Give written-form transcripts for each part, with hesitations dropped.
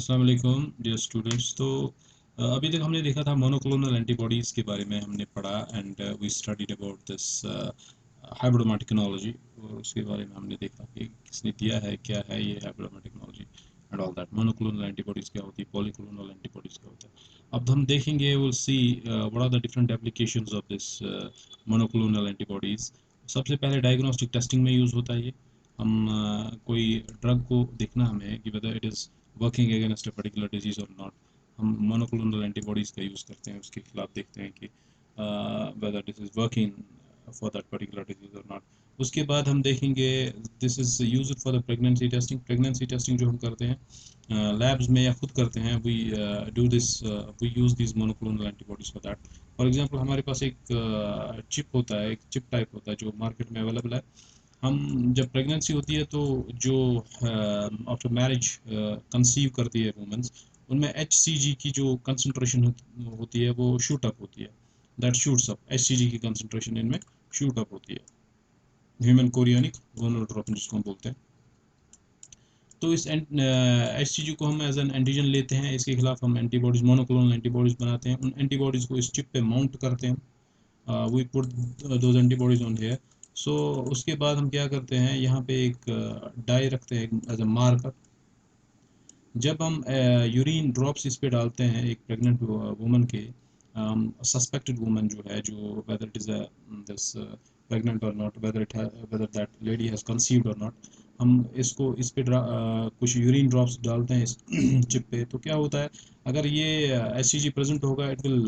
अस्सलाम वालेकुम dear students. तो अभी तक हमने देखा था मोनोक्लोनल एंटीबॉडीज़ के बारे में हमने पढ़ा and we studied about this hybridoma technology. और उसके बारे में हमने देखा कि किसने दिया है, क्या है ये hybridoma technology and all that. Monoclonal antibodies क्या होती है, पॉलीक्लोनल एंटीबॉडीज़ क्या होता है। अब हम देखेंगे, will see what are the different applications of this monoclonal antibodies. सबसे पहले डायग्नोस्टिक टेस्टिंग में यूज़ होता है ये। हम कोई ड्रग को देखना हमें कि weather it is working against a particular disease और नॉट, हम मोनोक्लोनल एंटीबॉडीज़ का यूज़ करते हैं, उसके खिलाफ देखते हैं कि whether this is working for that particular disease और नॉट। उसके बाद हम देखेंगे this is used for the pregnancy testing. Pregnancy testing जो हम करते हैं लैब्स में या खुद करते हैं, we do this, we use this monoclonal antibodies for that. For example हमारे पास एक चिप होता है, एक चिप टाइप होता है जो मार्केट में अवेलेबल है। हम जब प्रेगनेंसी होती है तो जो आफ्टर मैरिज कंसीव करती है वुमेंस, उनमें HCG की जो कंसंट्रेशन होती है वो शूट अप होती है। दैट शूट्स अप, HCG की कंसंट्रेशन इनमें शूट अप होती है, ह्यूमन कोरियोनिक गोनाडोट्रोपिन जिसको हम बोलते हैं। तो इस HCG को हम एज एन एंटीजन लेते हैं, इसके खिलाफ हम एंटीबॉडीज, मोनोक्लोनल एंटीबॉडीज बनाते हैं। उन एंटीबॉडीज को इस चिप पे माउंट करते हैं, we put those antibodies on hair. So उसके बाद हम क्या करते हैं, यहाँ पे एक डाई रखते हैं एज अ मार्कर। जब हम यूरिन ड्रॉप्स इस पे डालते हैं एक प्रेग्नेंट वुमन के, सस्पेक्टेड वुमन जो है, जो whether it is this pregnant or not, whether that lady has conceived or not, हम इसको इस पे कुछ यूरिन ड्रॉप्स डालते हैं इस चिप पे। तो क्या होता है, अगर ये HCG प्रेजेंट होगा, it will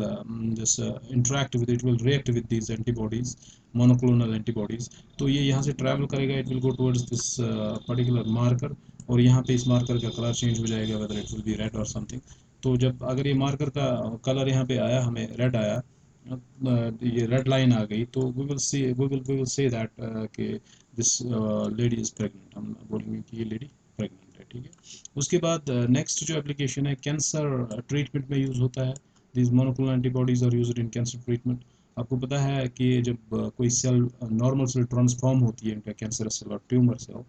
this interact with, it will react with these antibodies, monoclonal antibodies. तो ये यहाँ से ट्रैवल करेगा, it will go towards this particular marker, और यहाँ पे इस मार्कर का कलर चेंज हो जाएगा, whether it will be red और समथिंग। तो जब अगर ये मार्कर का कलर यहाँ पे आया, हमें रेड आया, ये रेड लाइन आ गई, तो वी विल से दैट कि दिस लेडी इज़ प्रेग्नेंट। हम बोलेंगे कि ये लेडी प्रेग्नेंट है, ठीक है। उसके बाद नेक्स्ट जो एप्लीकेशन है, कैंसर ट्रीटमेंट में यूज़ होता है। This monoclonal antibodies are used in cancer treatment. आपको पता है कि जब कोई सेल, नॉर्मल सेल ट्रांसफॉर्म होती है इनका कैंसरस सेल और ट्यूमर सेल,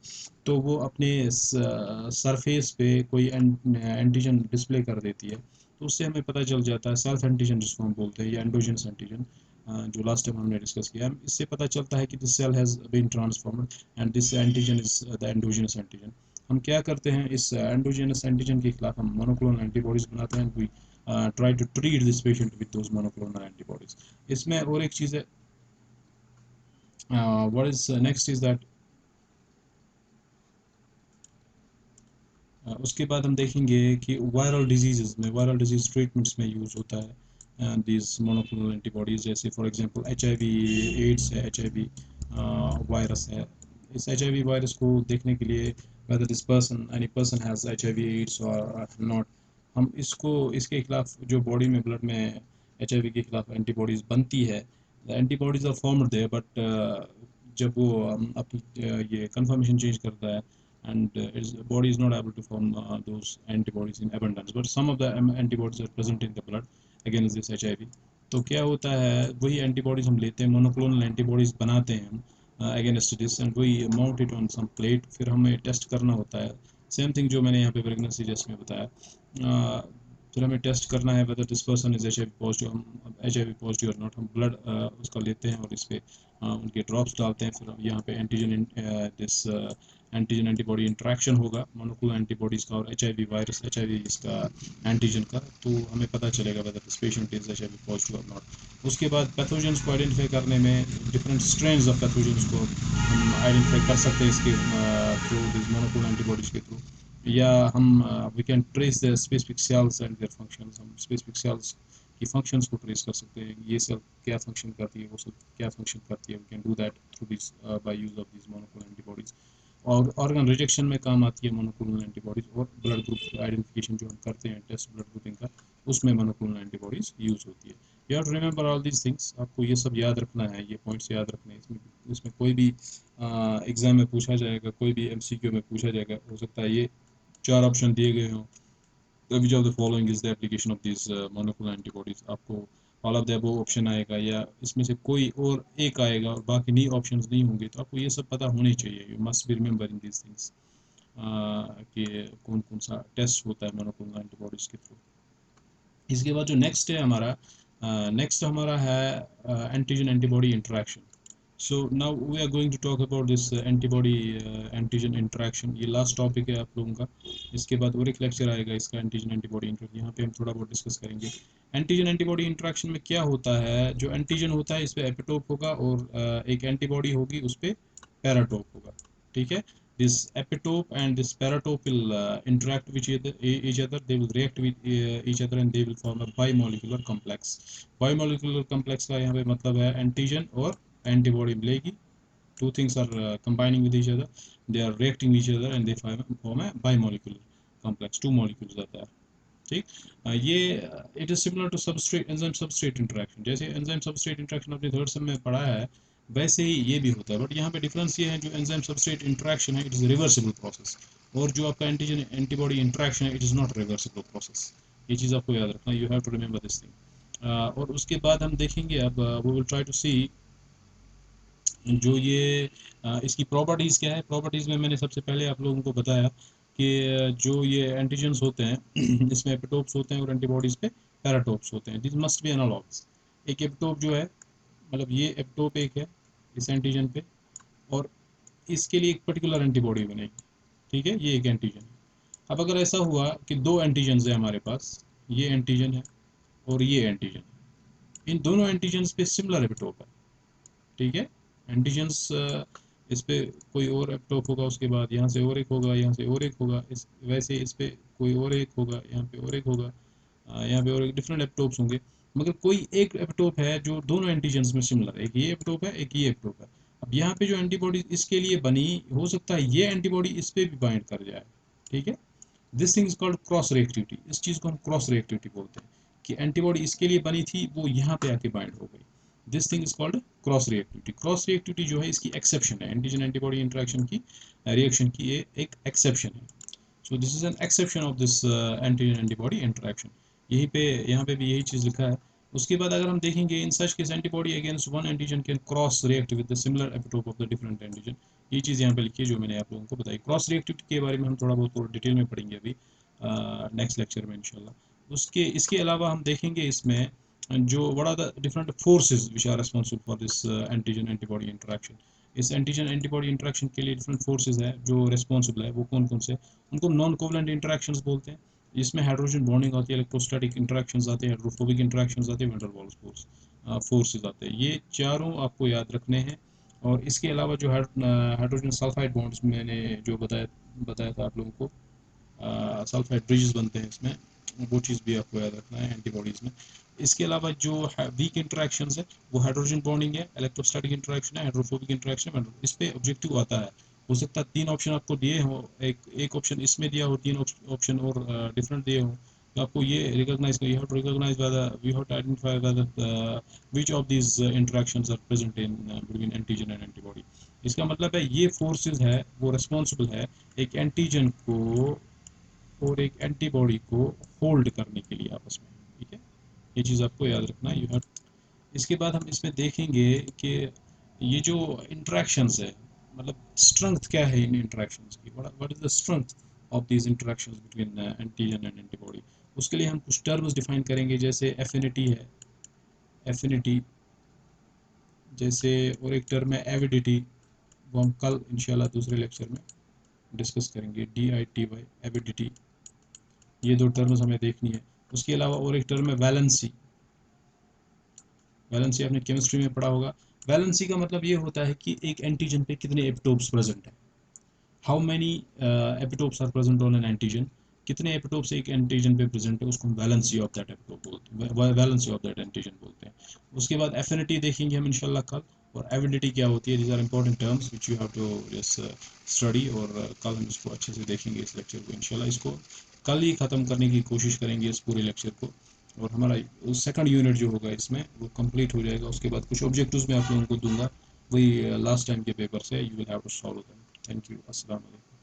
तो वो अपने सरफेस पे कोई एंटीजन डिस्प्ले कर देती है। तो उससे हमें पता चल जाता है, सेल्फ एंटीजन जिसको हम बोलते हैं, या एंडोजेनस एंटीजन, जो लास्ट टाइम हमने डिस्कस किया, इससे पता चलता है कि this cell has been transformed and this antigen is the endogenous antigen. हम क्या करते हैं, इस एंडोजेनस एंटीजन के खिलाफ हम मोनोक्लोनल एंटीबॉडीज बनाते हैं। We try to treat this patient with those monoclonal antibodies. इसमें और एक चीज़ है, what is next is that, उसके बाद हम देखेंगे कि वायरल डिजीज़ में, वायरल डिजीज़ ट्रीटमेंट्स में यूज़ होता है दिस मोनोक्लोनल एंटीबॉडीज़। जैसे फॉर एग्जांपल HIV एड्स है, HIV वायरस है। इस HIV वायरस को देखने के लिए, whether this person, any person has HIV AIDS और नॉट, हम इसको, इसके खिलाफ जो बॉडी में, ब्लड में HIV के खिलाफ एंटीबॉडीज़ बनती है, antibodies are formed there, but जब वो अपनी ये कन्फर्मेशन चेंज करता है, and its body is not able to form those antibodies in abundance, but some of the antibodies are present in the blood against this HIV। तो क्या होता है, वही एंटीबॉडीज हम लेते हैं, मोनोक्लोनल एंटीबॉडीज बनाते हैं हम अगेंस्ट दिस, एंड वही mount it on some plate, फिर हमें टेस्ट करना होता है। सेम थिंग जो मैंने यहाँ पे प्रेगनेंसी टेस्ट में बताया। फिर हमें टेस्ट करना है weather this person is HIV positive, हम HIV पॉजिटिव और नॉट, हम ब्लड उसका लेते हैं और इस पर उनके ड्रॉप्स डालते हैं। फिर हम यहाँ पे antigen, this antigen antibody interaction होगा मोनोक्लोनल एंटीबॉडीज़ का और HIV वायरस, HIV इसका एंटीजन का, तो हमें पता चलेगा whether this patient is HIV positive और नॉट। उसके बाद पैथोजेंस को आइडेंटिफाई करने में, डिफरेंट स्ट्रेन्स ऑफ पैथोजेंस को हम आइडेंटिफाई कर सकते हैं इसके थ्रू, दिस मोनोक्लोनल एंटीबॉडीज़ के थ्रू। या हम we can trace the specific cells and their functions, हम स्पेसिफिक सेल्स की फंक्शंस को ट्रेस कर सकते हैं, ये सेल क्या फंक्शन करती है, वो सेल क्या फंक्शन करती है। We can do that through this, by use of this monoclonal antibodies. और ऑर्गन रिजेक्शन में काम आती है मोनोक्लोनल एंटीबॉडीज़, और ब्लड ग्रुप आइडेंटिफिकेशन जो हम करते हैं टेस्ट ब्लड ग्रुपिंग का, उसमें मोनोक्लोनल एंटीबॉडीज़ यूज़ होती है। You have to remember all these things, आपको ये सब याद रखना है, ये पॉइंट्स याद रखने हैं। इसमें कोई भी एग्ज़ाम में पूछा जाएगा, कोई भी MCQ में पूछा जाएगा, हो सकता है ये 4 ऑप्शन दिए गए हों, which of the following is the application of this monoclonal antibodies, आपको all of the above option आएगा, या इसमें से कोई और एक आएगा और बाकी नहीं ऑप्शंस नहीं होंगे। तो आपको ये सब पता होने चाहिए, you must be remembering these things. कि कौन कौन सा टेस्ट होता है मोनोक्लोनल एंटीबॉडीज़ के थ्रू। इसके बाद जो नेक्स्ट है हमारा, नेक्स्ट हमारा है antigen antibody interaction. So now we are going to talk about this antibody antigen interaction. ये लास्ट टॉपिक है आप लोगों का। इसके बाद और एक लेक्चर आएगा इसका एंटीजन एंटीबॉडी इंटरेक्शन, यहाँ पे हम थोड़ा बहुत डिस्कस करेंगे। एंटीजन एंटीबॉडी इंटरेक्शन में क्या होता है, जो एंटीजन होता है इस पर एपिटोप होगा और एक एंटीबॉडी होगी उस पर पैराटोप होगा। ठीक है, this epitope and this paratope will interact with each other. They will react with each other and they will form a bimolecular complex. Bimolecular complex का यहाँ पे मतलब है एंटीजन और एंटीबॉडी मिलेगी, two things are combining with each other, they are reacting with each other and they form a bimolecular complex, two molecules are there। ठीक, ये it is similar to substrate enzyme substrate interaction. जैसे enzyme substrate interaction अपने third sem में पढ़ा है, वैसे ही ये भी होता है, बट यहाँ पे डिफरेंस ये है, जो एंजाइम सबस्ट्रेट इंटरेक्शन है इट इज़ रिवर्सिबल प्रोसेस, और जो आपका एंटीजन एंटीबॉडी इंटरेक्शन है it is not reversible process. ये चीज़ आपको याद रखना, you have to remember this thing. और उसके बाद हम देखेंगे अब, we will try to see जो ये इसकी प्रॉपर्टीज़ क्या है। प्रॉपर्टीज़ में मैंने सबसे पहले आप लोगों को बताया कि जो ये एंटीजन्स होते हैं इसमें एपिटोप्स होते हैं और एंटीबॉडीज़ पे पैराटोप्स होते हैं। This must be analogues. एक एपिटोप जो है, मतलब ये एपिटोप एक है इस एंटीजन पे, और इसके लिए एक पर्टिकुलर एंटीबॉडी बनेगी। ठीक है, ये एक एंटीजन है। अब अगर ऐसा हुआ कि दो एंटीजन्स है हमारे पास, ये एंटीजन है और ये एंटीजन है, इन दोनों एंटीजन्स पे सिमिलर एपिटोप है। ठीक है, एंटीजन्स इस पे कोई और एपिटोप होगा, उसके बाद यहाँ से और एक होगा, यहाँ से और एक होगा, इस वैसे इस पे कोई और एक होगा, यहाँ पे और एक होगा, यहाँ पे और एक डिफरेंट एपिटोप्स होंगे, मगर कोई एक एपिटोप है जो दोनों एंटीजन्स में सिमिलर है। एक ये एपिटोप है, एक ये एपिटोप है। अब यहाँ पे जो एंटीबॉडी इसके लिए बनी, हो सकता है ये एंटीबॉडी इस पे भी बाइंड कर जाए। ठीक है, this thing is called cross reactivity. इस चीज़ को हम क्रॉस रिएक्टिविटी बोलते हैं, कि एंटीबॉडी इसके लिए बनी थी, वो यहाँ पे आके बाइंड हो गई। This thing is called cross reactivity. Cross reactivity जो है इसकी एक्सेप्शन है, एंटीजन एंटीबॉडी इंटरेक्शन की रिएक्शन की ये एक एक्सेप्शन है। So this is an exception of this antigen antibody interaction. यहीं पे, यहाँ पे भी यही चीज़ लिखा है। उसके बाद अगर हम देखेंगे, in such case antibody against one antigen can cross react with the similar epitope of the different antigen. ये चीज़ यहाँ पे लिखी है जो मैंने आप लोगों को बताई। क्रॉस रिएक्टिविटी के बारे में हम थोड़ा बहुत और डिटेल में पढ़ेंगे अभी नेक्स्ट लेक्चर में इंशाल्लाह। उसके इसके अलावा हम देखेंगे इसमें जो what are the different forces which are responsible for this antigen antibody interaction. इस एंटीजन एंटीबॉडी इंटरेक्शन के लिए डिफरेंट फोर्सेज है जो रिस्पॉन्सिबल है, वो कौन कौन से, उनको नॉन कोवलेंट इंटरेक्शंस बोलते हैं। इसमें हाइड्रोजन बॉन्डिंग आती है, इलेक्ट्रोस्टैटिक इंटरेक्शंस आते हैं, हाइड्रोफोबिक इंटरेक्शंस आते हैं, वैन डर वाल्स फोर्सेज आते हैं। ये चारों आपको याद रखने हैं। और इसके अलावा जो हाइड्रोजन सल्फाइड बॉन्ड्स मैंने जो बताया बताया था आप लोगों को, सल्फाइड ब्रिजेस बनते हैं इसमें, वो चीज़ भी आपको याद रखना है एंटीबॉडीज़ में। इसके अलावा जो वीक इंटरेक्शंस है वो हाइड्रोजन बॉन्डिंग है, इलेक्ट्रोस्टैटिक इंटरेक्शन है, हाइड्रोफोबिक इंटरेक्शन है। इस पे ऑब्जेक्टिव आता है, हो सकता है 3 ऑप्शन आपको दिए हो, एक ऑप्शन इसमें दिया हो, 3 ऑप्शन और डिफरेंट दिए हो, तो आपको ये रिकॉग्नाइज कर, you have to recognise whether we have to identify whether which of these interactions are present in between antigen and antibody. इसका मतलब है ये फोर्सेस है वो रिस्पॉन्सिबल है एक एंटीजन को और एक एंटीबॉडी को होल्ड करने के लिए आपस में। ठीक है, ये चीज़ आपको याद रखना है, यू हैव। इसके बाद हम इसमें देखेंगे कि ये जो इंटरेक्शंस है, मतलब स्ट्रेंथ क्या है इन इंटरेक्शंस की, what is the strength of these interactions between antigen and antibody. उसके लिए हम कुछ टर्म्स डिफाइन करेंगे, जैसे एफिनिटी है, एफिनिटी जैसे, और एक टर्म है एविडिटी, वो हम कल इंशाल्लाह दूसरे लेक्चर में डिस्कस करेंगे, DITY एविडिटी। ये 2 टर्म्स हमें देखनी है। उसके अलावा और एक टर्म है वैलेंसी। वैलेंसी आपने केमिस्ट्री में पढ़ा होगा। वैलेंसी का मतलब ये होता है कि एक एंटीजन पे कितने एपिटोप्स प्रेजेंट हैं, how many epitopes are present on an antigen, कितने एपिटोप्स एक एंटीजन पे प्रेजेंट है, उसको हम वैलेंसी ऑफ दैट एपिटोप बोलते हैं, वैलेंसी ऑफ दैट एंटीजन बोलते हैं। उसके बाद एफिनिटी देखेंगे हम इंशाल्लाह कल, और एविडिटी क्या होती है। These are important terms which you have to just study, और कल हम इसको अच्छे से देखेंगे इस लेक्चर को इंशाल्लाह। इसको कल ही ख़त्म करने की कोशिश करेंगे इस पूरे लेक्चर को, और हमारा सेकंड यूनिट जो होगा इसमें वो कंप्लीट हो जाएगा। उसके बाद कुछ ऑब्जेक्टिव्स मैं आप लोगों को दूंगा, वही लास्ट टाइम के पेपर से, you will have to solve them. Thank you, अस्सलाम वालेकुम।